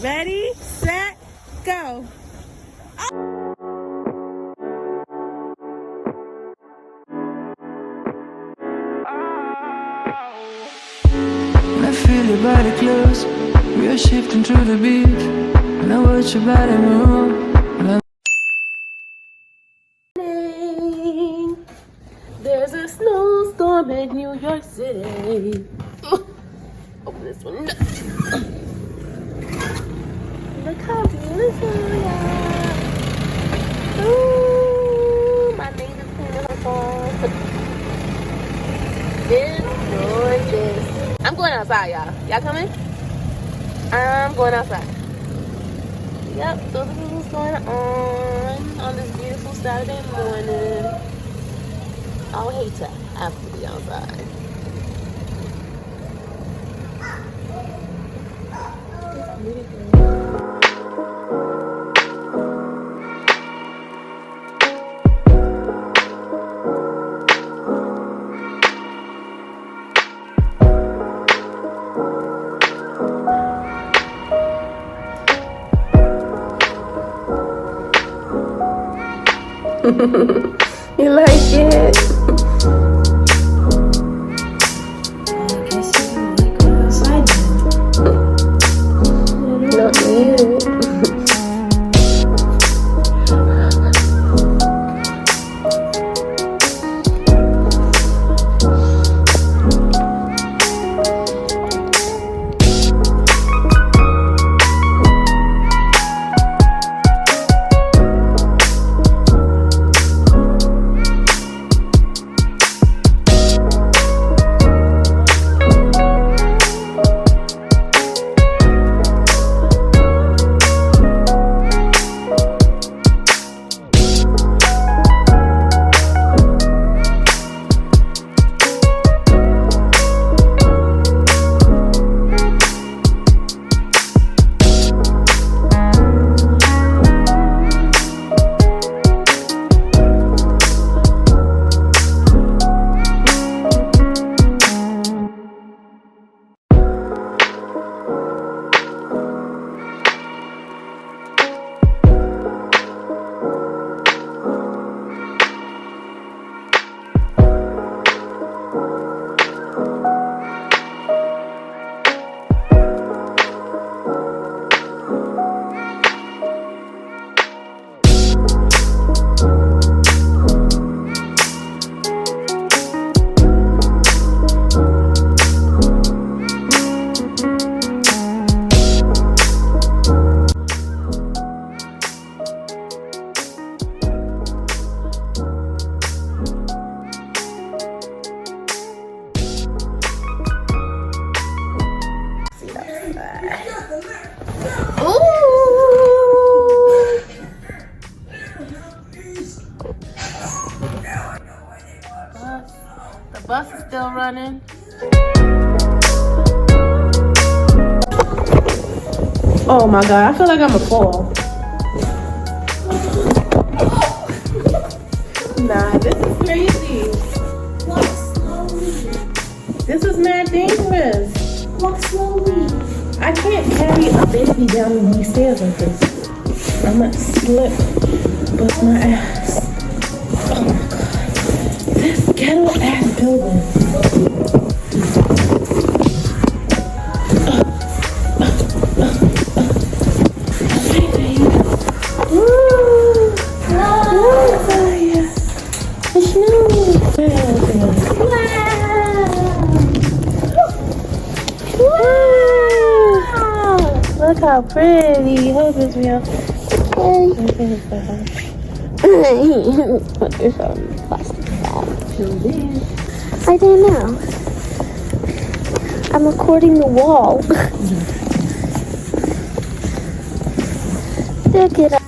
Ready, set, go. I feel your body close. We are shifting through the beat. And I watch your body move. There's a snowstorm in New York City. Open this one. Look how beautiful we are. Ooh, my native cleaning her phone. It's gorgeous. I'm going outside, y'all. Y'all coming? I'm going outside. Yep, so this is what's going on this beautiful Saturday morning. I would hate to have to be outside. It's beautiful. You like it? I guess you don't like what else I did. Not you. The bus is still running. Oh my God, I feel like I'm gonna fall. Nah, this is crazy. Walk slowly. This is mad dangerous. Walk slowly. I can't carry a baby down these stairs like this. I might slip, bust my ass. Oh my God. This ghetto ass building. Okay, babe. Woo! Wow! Look how pretty. Hope it's real. Put this on plastic bag. I don't know. I'm recording the wall. Look it up.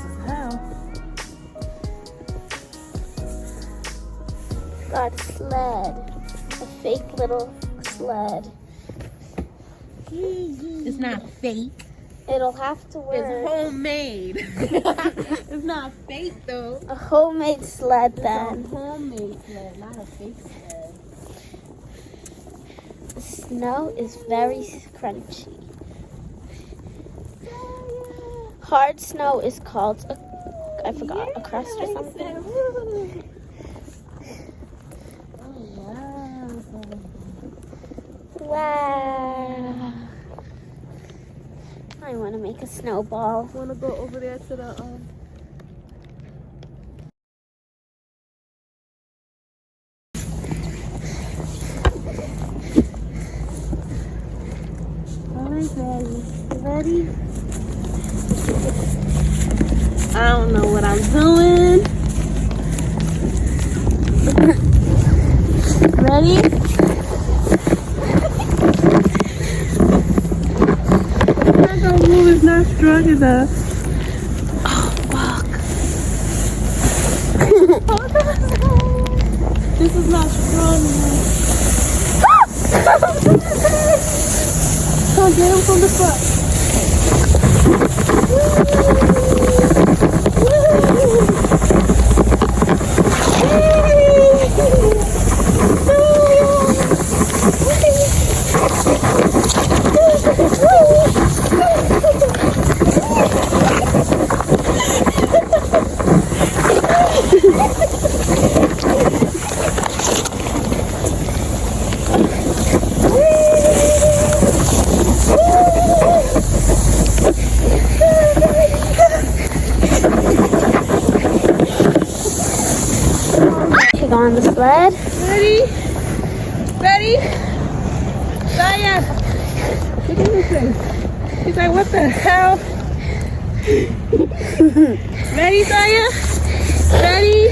Got a sled. A fake little sled. It's not fake. It'll have to work. It's homemade. It's not fake though. A homemade sled then. It's a homemade sled, not a fake sled. The snow is very crunchy. hard snow is called I forgot, a crust or something. Wow. I want to make a snowball. Want to go over there to the Alright, ready? I don't know what I'm doing. Ready? My move is not strong enough. Oh, fuck. This is not strong enough. Come on, get him from the front. On the sled. Ready? Ready? Saya! Look at this thing. He's like, what the hell? Ready, Saya? Ready?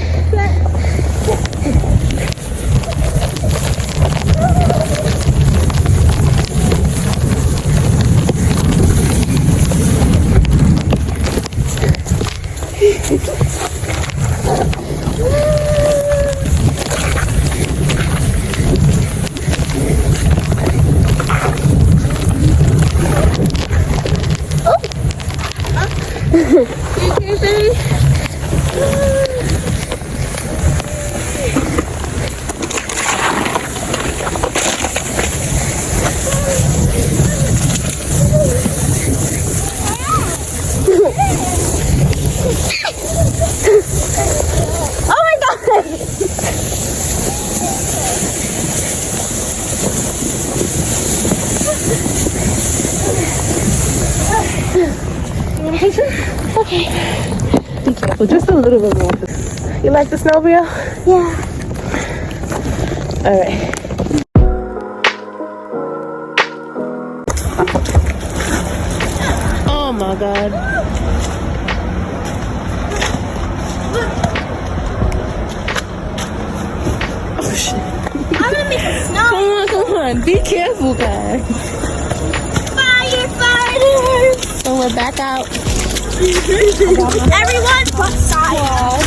Okay. Be careful, just a little bit more. You like the snowmobile? Yeah. All right. Oh my God. Oh shit. I'm gonna make a snow. Come on. Be careful, guys. Firefighters. So we're back out. Everyone but Saya.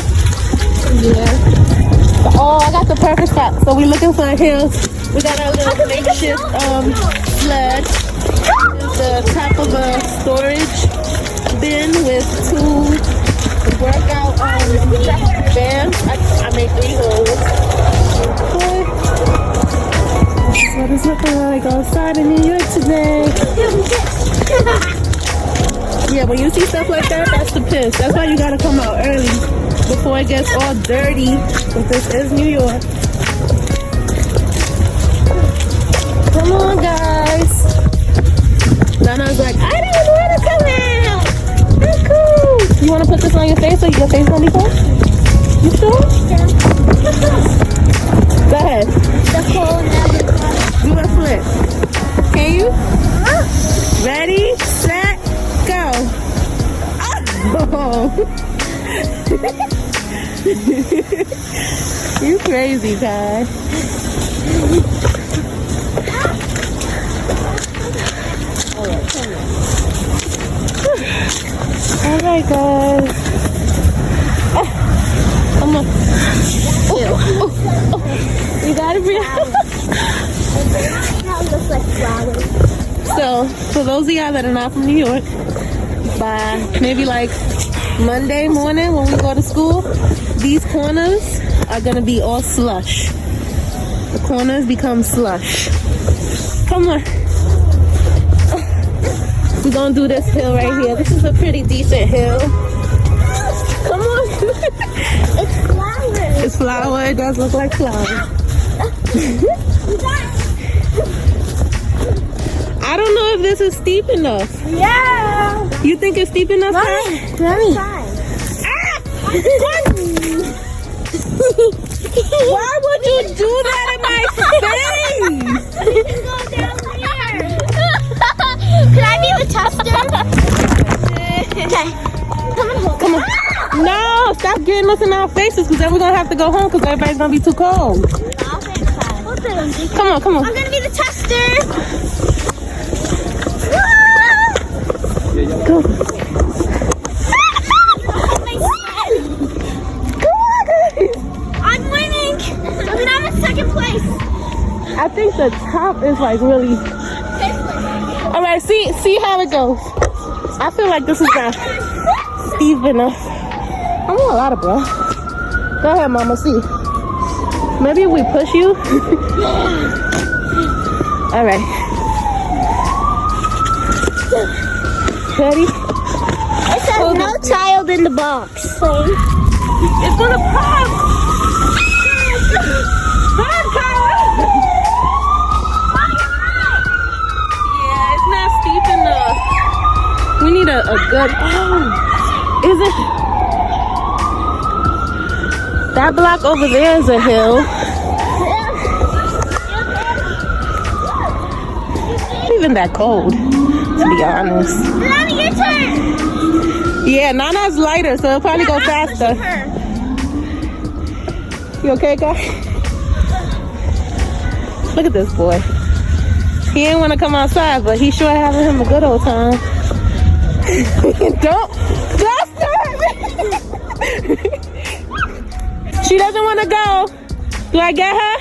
Yeah. Oh, I got the perfect spot. So we're looking for a hill. We got our little makeshift sled. It's the top of a storage bin with two workout bands. I made 3 holes. This is what it's looking like outside in New York today. Yeah, when you see stuff like that, that's the piss. That's why you gotta come out early before it gets all dirty. But this is New York. Come on, guys. Nana's like, I don't want to come out. That's cool. You want to put this on your face so your face won't be cold? You sure? Yeah. Go ahead. The whole never. Do a flip. Can you? Ready, set, go. Oh. You crazy, guy. All right, guys. Come on. You got it, Bria? That looks like flowers. So, for those of y'all that are not from New York, by maybe like Monday morning when we go to school, these corners are gonna be all slush. The corners become slush. Come on. We're gonna do this hill right here. This is a pretty decent hill. Come on. It's flowers. It's flower. It does look like flower. I don't know if this is steep enough. Yeah. You think it's steep enough? Mommy. Why would you do that in my face? We can go down there. Can I be the tester? Okay. Come on. No, stop getting us in our faces because then we're going to have to go home because everybody's going to be too cold. Come on, come on. I'm gonna be the tester. Go. I'm winning. I mean, I'm in second place. I think the top is like really. All right, see how it goes. I feel like this is not steep enough. I want a lot of bro. Go ahead, mama. See. Maybe if we push you. All right. Ready? It says no child in the box. It's gonna pop. Yeah, it's not steep enough. We need a good. Oh, is it? That block over there is a hill. It's not even that cold, to be honest. Nana, your turn. Yeah, Nana's lighter, so it'll probably go faster. You okay, guy? Look at this boy. He ain't want to come outside, but he sure having him a good old time. Don't stop me. She doesn't want to go. Do I get her?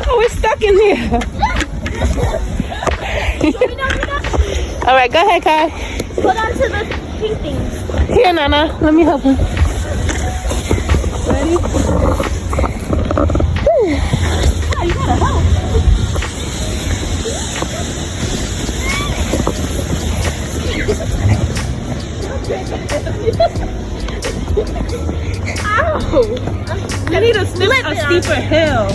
Oh, we're stuck in here. All right, go ahead, Kai. Hold on to the pink things. Here, Nana. Let me help him. Ready? Oh, you gotta help. Ow! I need a steeper hill.